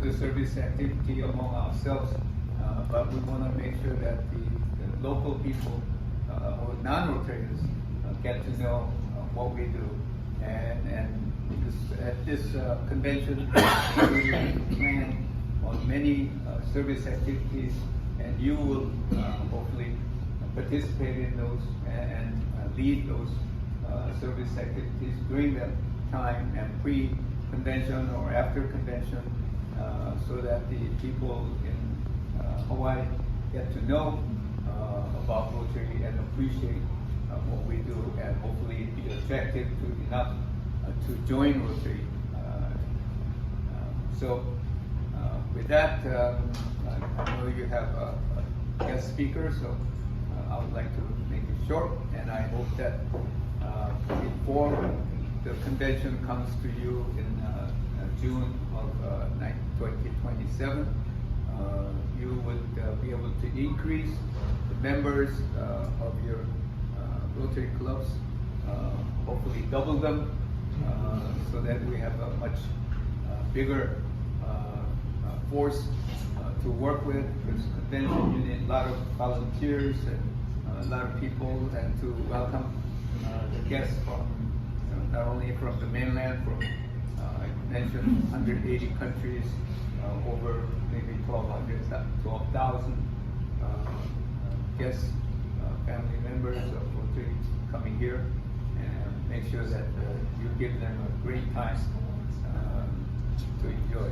the service activity among ourselves, but we want to make sure that the local people or non-Rotarians get to know what we do. And at this convention, we plan on many service activities, and you will hopefully participate in those and lead those service activities during that time and pre-convention or after convention, so that the people in Hawaii get to know about Rotary and appreciate what we do, and hopefully be attracted to enough to join Rotary. So with that, I know you have a guest speaker, so I would like to make it short, and I hope that before the convention comes to you in June of 2027, you would be able to increase the members of your Rotary clubs, hopefully double them, so that we have a much bigger force to work with. Because convention, you need a lot of volunteers and a lot of people, and to welcome the guests from not only from the mainland, from I mentioned 180 countries, over maybe 12,000 guests, family members of Rotary coming here, and make sure that you give them a great time to enjoy.